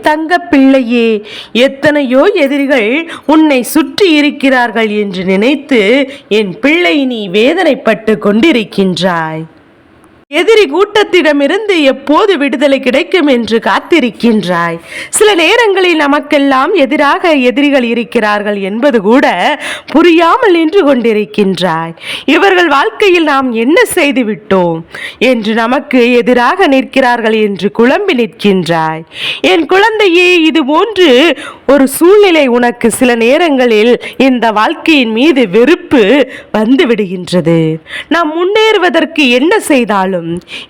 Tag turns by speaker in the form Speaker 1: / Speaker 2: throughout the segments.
Speaker 1: தங்க பிள்ளையே, எத்தனையோ எதிரிகள் உன்னை சுற்றி இருக்கிறார்கள் என்று நினைத்து என் பிள்ளை நீ வேதனைப்பட்டு கொண்டிருக்கின்றாய். எதிரி கூட்டத்திடமிருந்து எப்போது விடுதலை கிடைக்கும் என்று காத்திருக்கின்றாய். சில நேரங்களில் நமக்கெல்லாம் எதிராக எதிரிகள் இருக்கிறார்கள் என்பது கூட புரியாமல் நின்று கொண்டிருக்கின்றாய். இவர்கள் வாழ்க்கையில் நாம் என்ன செய்து விட்டோம் என்று நமக்கு எதிராக நிற்கிறார்கள் என்று குழம்பி நிற்கின்றாய். என் குழந்தையே, இது போன்று ஒரு சூழ்நிலை உனக்கு சில நேரங்களில் இந்த வாழ்க்கையின் மீது வெறுப்பு வந்து விடுகின்றது. நாம் முன்னேறுவதற்கு என்ன செய்தாலும்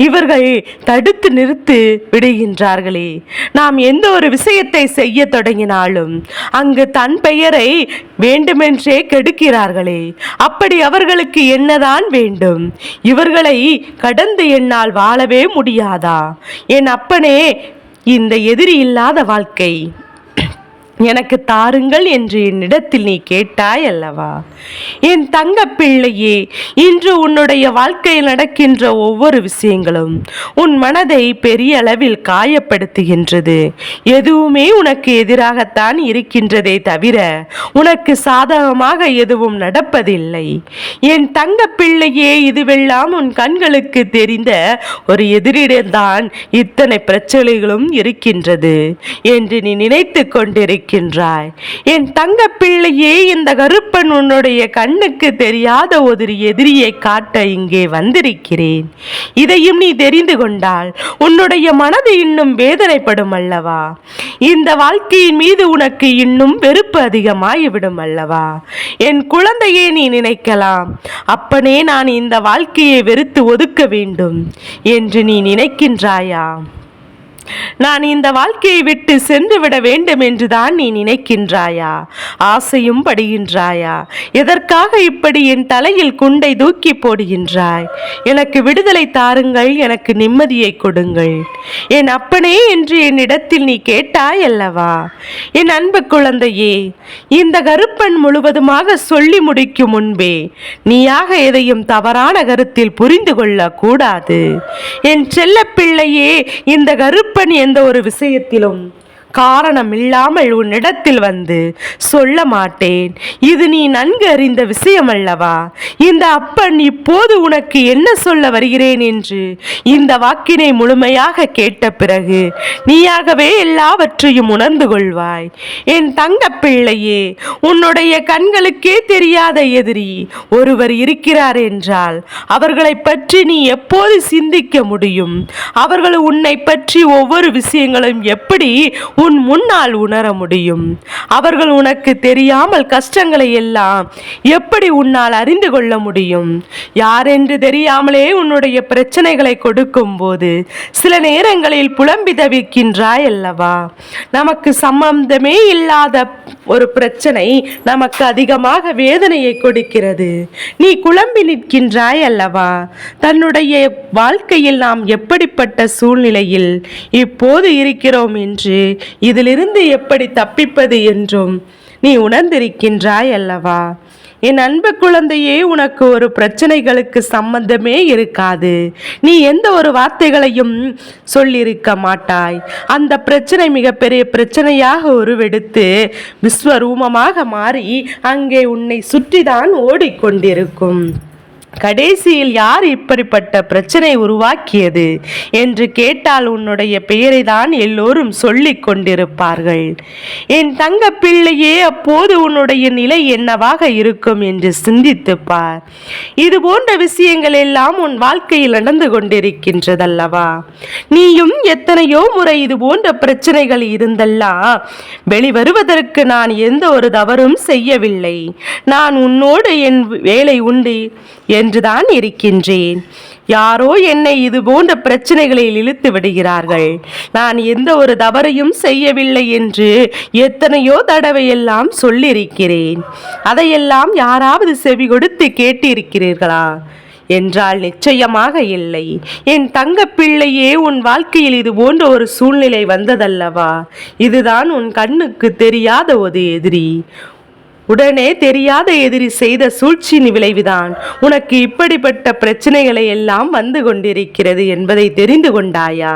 Speaker 1: இவர்கள் தடுத்து நிறுத்தி விடுகின்றார்களே. நாம் எந்த ஒரு விஷயத்தை செய்ய தொடங்கினாலும் அங்கு தன் பெயரை வேண்டுமென்றே கெடுக்கிறார்களே. அப்படி அவர்களுக்கு என்னதான் வேண்டும்? இவர்களை கடந்து என்னால் வாழவே முடியாதா? என் அப்பனே, இந்த எதிரி இல்லாத வாழ்க்கை எனக்கு தாருங்கள் என்று என்னிடத்தில் நீ கேட்டாய் அல்லவா? என் தங்க பிள்ளையே, இன்று உன்னுடைய வாழ்க்கையில் நடக்கின்ற ஒவ்வொரு விஷயங்களும் உன் மனதை பெரிய அளவில் காயப்படுத்துகின்றது. எதுவுமே உனக்கு எதிராகத்தான் இருக்கின்றதே தவிர உனக்கு சாதகமாக எதுவும் நடப்பதில்லை. என் தங்க பிள்ளையே, இதுவெல்லாம் உன் கண்களுக்கு தெரிந்த ஒரு எதிரிடம்தான் இத்தனை பிரச்சனைகளும் இருக்கின்றது என்று நீ நினைத்து கொண்டிருக்க. என் தங்க பிள்ளையே, இந்த கருப்பன் உன்னுடைய கண்ணுக்கு தெரியாத ஒரு எதிரியை காட்ட இங்கே வந்திருக்கிறேன். இதையும் நீ தெரிந்து கொண்டால் உன்னுடைய மனது இன்னும் வேதனைப்படும் அல்லவா? இந்த வாழ்க்கையின் மீது உனக்கு இன்னும் வெறுப்பு அதிகமாகிவிடும் அல்லவா? என் குழந்தையே, நீ நினைக்கலாம், அப்பனே நான் இந்த வாழ்க்கையை வெறுத்து ஒதுக்க வேண்டும் என்று நீ நினைக்கின்றாயா? நான் இந்த வாழ்க்கையை விட்டு சென்று விட வேண்டும் என்றுதான் நீ நினைக்கின்றாயா? ஆசையும் படுகின்றாயா? எதற்காக இப்படி என் தலையில் குண்டை தூக்கி போடுகின்றாய்? எனக்கு விடுதலை தாருங்கள், எனக்கு நிம்மதியை கொடுங்கள் என் அப்பனே என்று என்னிடத்தில் நீ கேட்டாய் அல்லவா? என் அன்பு குழந்தையே, இந்த கருப்பன் முழுவதுமாக சொல்லி முடிக்கும் முன்பே நீயாக எதையும் தவறான கருத்தில் புரிந்து கொள்ள கூடாது. என் செல்ல பிள்ளையே, இந்த கருப்பன் எந்த ஒரு விஷயத்திலும் காரணம் இல்லாமல் உன்னிடத்தில் வந்து சொல்ல மாட்டேன். இது நீ நன்கு அறிந்த விஷயம் அல்லவா? இந்த அப்பன் இப்போது உனக்கு என்ன சொல்ல வருகிறேன் என்று இந்த வாக்கினை முழுமையாக கேட்ட பிறகு நீயாகவே எல்லாவற்றையும் உணர்ந்து கொள்வாய். என் தங்க பிள்ளையே, உன்னுடைய கண்களுக்கே தெரியாத எதிரி ஒருவர் இருக்கிறார் என்றால் அவர்களை பற்றி நீ எப்போது சிந்திக்க முடியும்? அவர்கள் உன்னை பற்றி ஒவ்வொரு விஷயங்களும் எப்படி உன் முன்னால் உணர முடியும்? அவர்கள் உனக்கு தெரியாமல் கஷ்டங்களை எல்லாம் எப்படி உன்னால் அறிந்து கொள்ள முடியும்? யாரென்று தெரியாமலே உன்னுடைய பிரச்சனைகளை கொடுக்கும் போது சில நேரங்களில் புலம்பி தவிக்கின்றாய் அல்லவா? நமக்கு சம்பந்தமே இல்லாத ஒரு பிரச்சனை நமக்கு அதிகமாக வேதனையை கொடுக்கிறது. நீ குழம்பி நிற்கின்றாய் அல்லவா? தன்னுடைய வாழ்க்கையில் நாம் எப்படிப்பட்ட சூழ்நிலையில் இப்போது இருக்கிறோம் என்று இதிலிருந்து எப்படி தப்பிப்பது என்றும் நீ உணர்ந்திருக்கின்றாய் அல்லவா? என் அன்பு குழந்தையே, உனக்கு ஒரு பிரச்சனைகளுக்கு சம்பந்தமே இருக்காது. நீ எந்த ஒரு வார்த்தைகளையும் சொல்லியிருக்க மாட்டாய். அந்த பிரச்சனை மிகப்பெரிய பிரச்சனையாக உருவெடுத்து விஸ்வரூபமாக மாறி அங்கே உன்னை சுற்றிதான் ஓடிக்கொண்டிருக்கும். கடைசியில் யார் இப்படிப்பட்ட பிரச்சனை உருவாக்கியது என்று கேட்டால் உன்னுடைய பெயரை தான் எல்லோரும் சொல்லிக் கொண்டிருப்பார்கள். என் தங்க பிள்ளையே, அப்போது உன்னுடைய நிலை என்னவாக இருக்கும் என்று சிந்தித்துப்பார். இது போன்ற விஷயங்கள் எல்லாம் உன் வாழ்க்கையில் நடந்து கொண்டிருக்கின்றதல்லவா? நீயும் எத்தனையோ முறை இது போன்ற பிரச்சனைகள் இருந்தெல்லாம் வெளிவருவதற்கு நான் எந்த ஒரு தவறும் செய்யவில்லை. நான் உன்னோடு என் வேலை உண்டு என்றுதான் இருக்கின்றேன். யாரோ என்னை இது போன்ற பிரச்சனைகளில் இழுத்து விடுகிறார்கள். நான் எந்த ஒரு தவறையும் செய்யவில்லை என்று எத்தனையோ தடவையெல்லாம் சொல்லியிருக்கிறேன். அதையெல்லாம் யாராவது செவி கொடுத்து கேட்டிருக்கிறீர்களா என்றால் நிச்சயமாக இல்லை. என் தங்க பிள்ளையே, உன் வாழ்க்கையில் இது போன்ற ஒரு சூழ்நிலை வந்ததல்லவா? இதுதான் உன் கண்ணுக்கு தெரியாத ஒரு எதிரி. உடனே தெரியாத எதிரி செய்த சூழ்ச்சியின் விளைவுதான் உனக்கு இப்படிப்பட்ட பிரச்சனைகளை எல்லாம் வந்து கொண்டிருக்கிறது என்பதை தெரிந்து கொண்டாயா?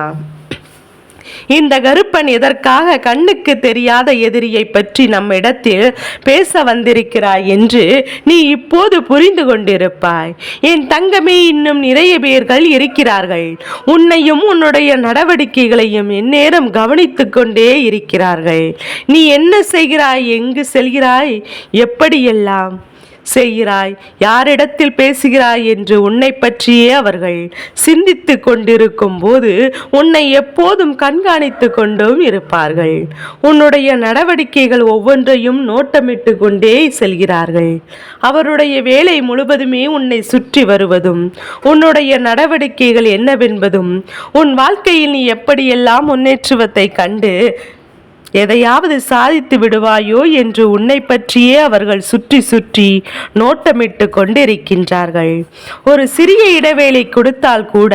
Speaker 1: இந்த கருப்பன் எதற்காக கண்ணுக்கு தெரியாத எதிரியை பற்றி நம்மிடத்தில் பேச வந்திருக்கிறாய் என்று நீ இப்போது புரிந்து கொண்டிருப்பாய். என் தங்கமே, இன்னும் நிறைய பேர்கள் இருக்கிறார்கள். உன்னையும் உன்னுடைய நடவடிக்கைகளையும் எந்நேரம் கவனித்துக் கொண்டே இருக்கிறார்கள். நீ என்ன செய்கிறாய், எங்கு செல்கிறாய், எப்படியெல்லாம் செய்கிறாய், யாரிடத்தில் பேசுகிறாய் என்று உன்னை பற்றியே அவர்கள் சிந்தித்து கொண்டிருக்கும் போது உன்னை எப்போதும் கண்காணித்து கொண்டும் இருப்பார்கள். உன்னுடைய நடவடிக்கைகள் ஒவ்வொன்றையும் நோட்டமிட்டு கொண்டே செல்கிறார்கள். அவருடைய வேலை முழுவதுமே உன்னை சுற்றி வருவதும் உன்னுடைய நடவடிக்கைகள் என்னவென்பதும் உன் வாழ்க்கையில் நீ எப்படியெல்லாம் முன்னேற்றத்தை கண்டு எதையாவது சாதித்து விடுவாயோ என்று உன்னை பற்றியே அவர்கள் சுற்றி சுற்றி நோட்டமிட்டு கொண்டிருக்கின்றார்கள். ஒரு சிறிய இடைவேளை கொடுத்தால் கூட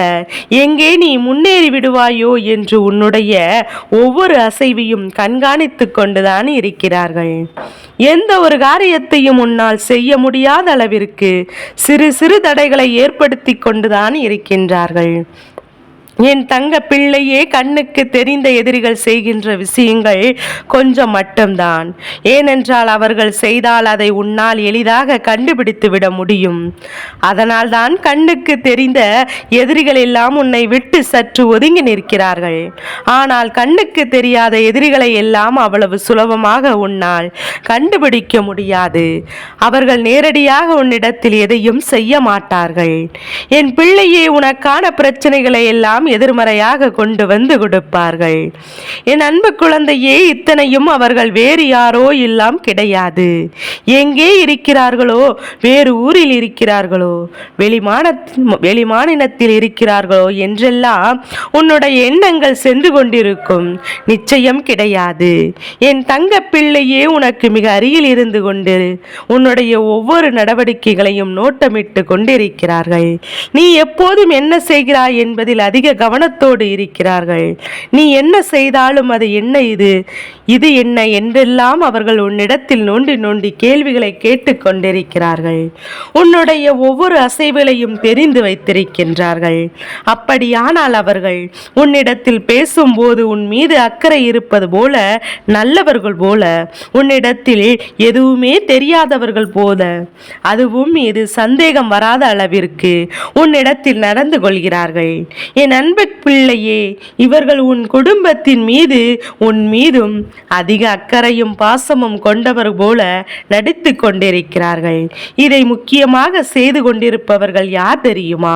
Speaker 1: எங்கே நீ முன்னேறி விடுவாயோ என்று உன்னுடைய ஒவ்வொரு அசைவையும் கண்காணித்து கொண்டுதான் இருக்கிறார்கள். எந்த ஒரு காரியத்தையும் உன்னால் செய்ய முடியாத அளவிற்கு சிறு சிறு தடைகளை ஏற்படுத்தி கொண்டுதான் இருக்கின்றார்கள். என் தங்க பிள்ளையே, கண்ணுக்கு தெரிந்த எதிரிகள் செய்கின்ற விஷயங்கள் கொஞ்சம் மட்டும்தான். ஏனென்றால் அவர்கள் செய்தால் அதை உன்னால் எளிதாக கண்டுபிடித்து விட முடியும். அதனால் தான் கண்ணுக்கு தெரிந்த எதிரிகள் எல்லாம் உன்னை விட்டு சற்று ஒதுங்கி நிற்கிறார்கள். ஆனால் கண்ணுக்கு தெரியாத எதிரிகளை எல்லாம் அவ்வளவு சுலபமாக உன்னால் கண்டுபிடிக்க முடியாது. அவர்கள் நேரடியாக உன்னிடத்தில் எதையும் செய்ய மாட்டார்கள். என் பிள்ளையே, உனக்கான பிரச்சனைகளை எல்லாம் எதிர்மறையாக கொண்டு வந்து கொடுப்பார்கள். என் அன்பு குழந்தையே, இத்தனையும் அவர்கள் வேறு யாரோ எல்லாம் கிடையாது. எங்கே இருக்கிறார்களோ, வேறு ஊரில் இருக்கிறார்களோ, வெளிமாநிலத்தில் இருக்கிறார்களோ என்றெல்லாம் உன்னுடைய எண்ணங்கள் சென்று கொண்டிருக்கும். நிச்சயம் கிடையாது. என் தங்க பிள்ளையே, உனக்கு மிக அருகில் இருந்து கொண்டு உன்னுடைய ஒவ்வொரு நடவடிக்கைகளையும் நோட்டமிட்டு கொண்டிருக்கிறார்கள். நீ எப்போதும் என்ன செய்கிறாய் என்பதில் அதிக கவனத்தோடு இருக்கிறார்கள். நீ என்ன செய்தாலும் அது என்ன, இது என்ன என்றெல்லாம் அவர்கள் உன்னிடத்தில் நோண்டி நோண்டி கேள்விகளை கேட்டுக் கொண்டிருக்கிறார்கள். உன்னுடைய ஒவ்வொரு அசைவுகளையும் தெரிந்து வைத்திருக்கின்றார்கள். அப்படியானால் அவர்கள் உன்னிடத்தில் பேசும்போது உன் மீது அக்கறை இருப்பது போல, நல்லவர்கள் போல, உன்னிடத்தில் எதுவுமே தெரியாதவர்கள் போல, அதுவும் மீது சந்தேகம் வராத அளவிற்கு உன்னிடத்தில் நடந்து கொள்கிறார்கள். என் அன்பு பிள்ளையே, இவர்கள் உன் குடும்பத்தின் மீது உன் மீதும் அதிக அக்கறையும் பாசமும் கொண்டவர் போல நடித்து கொண்டிருக்கிறார்கள். இதை முக்கியமாக செய்து கொண்டிருப்பவர்கள் யார் தெரியுமா?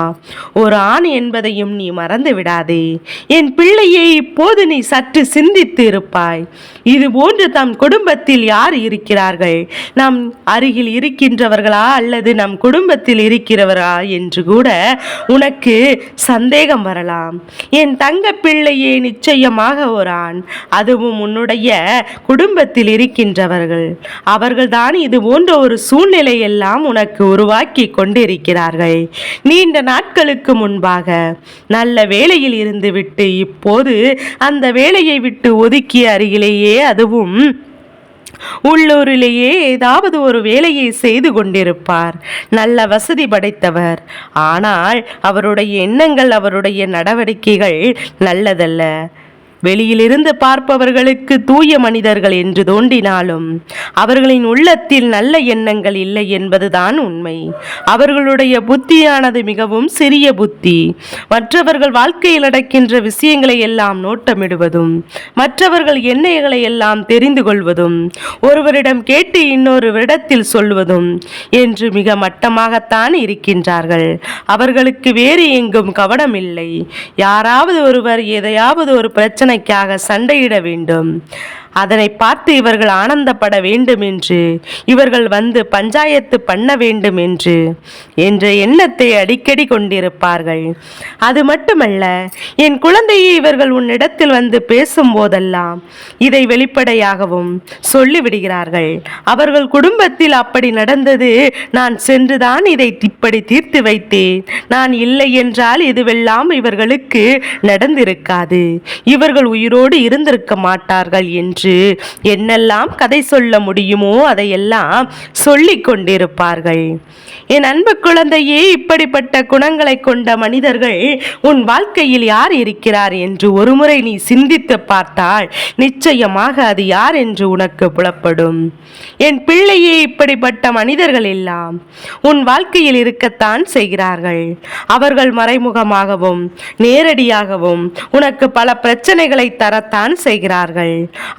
Speaker 1: ஒரு ஆண் என்பதையும் நீ மறந்து விடாதே. என் பிள்ளையே, இப்போது நீ சற்று சிந்தித்து இருப்பாய். இது போன்று தம் குடும்பத்தில் யார் இருக்கிறார்கள்? நம் அருகில் இருக்கின்றவர்களா அல்லது நம் குடும்பத்தில் இருக்கிறவரா என்று கூட உனக்கு சந்தேகம் வரலாம். என் தங்க பிள்ளையே, நிச்சயமாக ஒரு ஆண், அதுவும் உன்னுடைய குடும்பத்தில் இருக்கின்றவர்கள். அவர்கள்தான் இது போன்ற ஒரு சூழ்நிலையெல்லாம் உனக்கு உருவாக்கி கொண்டிருக்கிறார்கள். நீண்ட நாட்களுக்கு முன்பாக நல்ல வேலையில் இருந்து விட்டு இப்போது அந்த வேலையை விட்டு ஒதுக்கிய அருகிலேயே, அதுவும் உள்ளூரிலேயே ஏதாவது ஒரு வேலையை செய்து கொண்டிருப்பார். நல்ல வசதி படைத்தவர். ஆனால் அவருடைய எண்ணங்கள், அவருடைய நடவடிக்கைகள் நல்லதல்ல. வெளியிலிருந்து பார்ப்பவர்களுக்கு தூய மனிதர்கள் என்று தோன்றினாலும் அவர்களின் உள்ளத்தில் நல்ல எண்ணங்கள் இல்லை என்பதுதான் உண்மை. அவர்களுடைய புத்தியானது மிகவும் சிறிய புத்தி. மற்றவர்கள் வாழ்க்கையில் நடக்கின்ற விஷயங்களை எல்லாம் நோட்டமிடுவதும், மற்றவர்கள் எண்ணங்களை எல்லாம் தெரிந்து கொள்வதும், ஒருவரிடம் கேட்டு இன்னொருவரிடத்தில் சொல்வதும் என்று மிக மட்டமாகத்தான் இருக்கின்றார்கள். அவர்களுக்கு வேறு எங்கும் கவனம் இல்லை. யாராவது ஒருவர் எதையாவது ஒரு பிரச்சனைக்காக சண்டையிட வேண்டும், அதனை பார்த்து இவர்கள் ஆனந்தப்பட வேண்டும் என்று, இவர்கள் வந்து பஞ்சாயத்து பண்ண வேண்டும் என்ற எண்ணத்தை அடிக்கடி கொண்டிருப்பார்கள். அது மட்டுமல்ல, என் குழந்தையை, இவர்கள் உன்னிடத்தில் வந்து பேசும் போதெல்லாம் இதை வெளிப்படையாகவும் சொல்லிவிடுகிறார்கள். அவர்கள் குடும்பத்தில் அப்படி நடந்தது, நான் சென்றுதான் இதை இப்படி தீர்த்து வைத்தேன், நான் இல்லை என்றால் இதுவெல்லாம் இவர்களுக்கு நடந்திருக்காது, இவர்கள் உயிரோடு இருந்திருக்க மாட்டார்கள் என்று என்று என்னெல்லாம் கதை சொல்ல முடியுமோ அதையெல்லாம் சொல்லிக் கொண்டிருப்பார்கள். என் அன்பு குழந்தையே, இப்படிப்பட்ட குணங்களை கொண்ட மனிதர்கள் உன் வாழ்க்கையில் யார் இருக்கிறார் என்று ஒருமுறை நீ சிந்தித்து பார்த்தால் நிச்சயமாக அது யார் என்று உனக்கு புலப்படும். என் பிள்ளையே, இப்படிப்பட்ட மனிதர்கள் எல்லாம் உன் வாழ்க்கையில் இருக்கத்தான் செய்கிறார்கள். அவர்கள் மறைமுகமாகவும் நேரடியாகவும் உனக்கு பல பிரச்சனைகளை தரத்தான் செய்கிறார்கள்.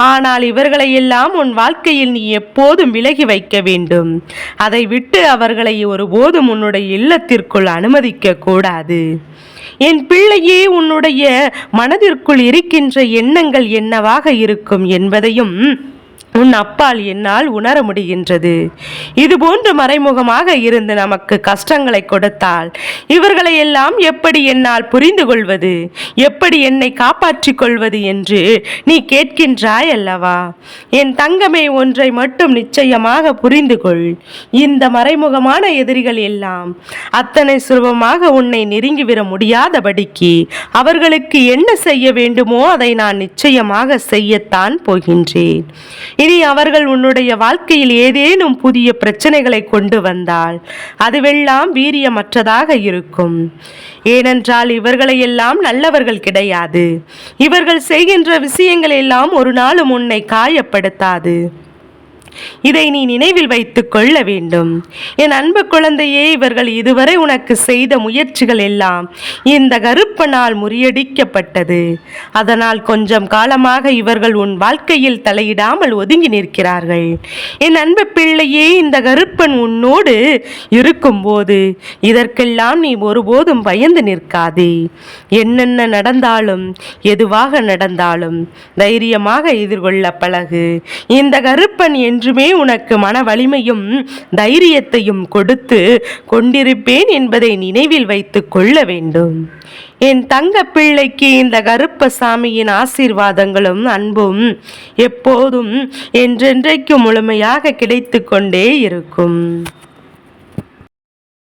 Speaker 1: ஆனால் இவர்களை எல்லாம் உன் வாழ்க்கையில் நீ எப்போதும் விலகி வைக்க வேண்டும். அதை விட்டு அவர்களை ஒருபோதும் உன்னுடைய இல்லத்திற்குள் அனுமதிக்க கூடாது. என் பிள்ளையே, உன்னுடைய மனதிற்குள் இருக்கின்ற எண்ணங்கள் என்னவாக இருக்கும் என்பதையும் உன் அப்பால் என்னால் உணர முடிகின்றது. இதுபோன்று மறைமுகமாக இருந்து நமக்கு கஷ்டங்களை கொடுத்தால் இவர்களை எல்லாம் எப்படி என்னால் புரிந்து கொள்வது, எப்படி என்னை காப்பாற்றிக் கொள்வது என்று நீ கேட்கின்றாய் அல்லவா? என் தங்கமே, ஒன்றை மட்டும் நிச்சயமாக புரிந்து கொள். இந்த மறைமுகமான எதிரிகள் எல்லாம் அத்தனை சுலபமாக உன்னை நெருங்கிவிட முடியாதபடிக்கு அவர்களுக்கு என்ன செய்ய வேண்டுமோ அதை நான் நிச்சயமாக செய்யத்தான் போகின்றேன். இனி அவர்கள் உன்னுடைய வாழ்க்கையில் ஏதேனும் புதிய பிரச்சனைகளை கொண்டு வந்தால் அதுவெல்லாம் வீரியமற்றதாக இருக்கும். ஏனென்றால் இவர்களை எல்லாம் நல்லவர்கள் கிடையாது. இவர்கள் செய்கின்ற விஷயங்கள் எல்லாம் ஒரு நாளும் உன்னை காயப்படுத்தாது. இதை நீ நினைவில் வைத்துக் கொள்ள வேண்டும். என் அன்பு குழந்தையே, இவர்கள் இதுவரை உனக்கு செய்த முயற்சிகள் எல்லாம் இந்த கருப்பனால் முறியடிக்கப்பட்டது. அதனால் கொஞ்சம் காலமாக இவர்கள் உன் வாழ்க்கையில் தலையிடாமல் ஒதுங்கி நிற்கிறார்கள். என் அன்பு பிள்ளையே, இந்த கருப்பன் உன்னோடு இருக்கும்போது இதற்கெல்லாம் நீ ஒருபோதும் பயந்து நிற்காதே. என்னென்ன நடந்தாலும் எதுவாக நடந்தாலும் தைரியமாக எதிர்கொள்ள பழகு. இந்த கருப்பன் என்றுமே உனக்கு மன வலிமையும் தைரியத்தையும் கொடுத்து கொண்டிருப்பேன் என்பதை நினைவில் வைத்துக் கொள்ள வேண்டும். என் தங்க பிள்ளைக்கு இந்த கருப்பசாமியின் ஆசீர்வாதங்களும் அன்பும் எப்போதும் என்றென்றைக்கு முழுமையாக கிடைத்து கொண்டே இருக்கும்.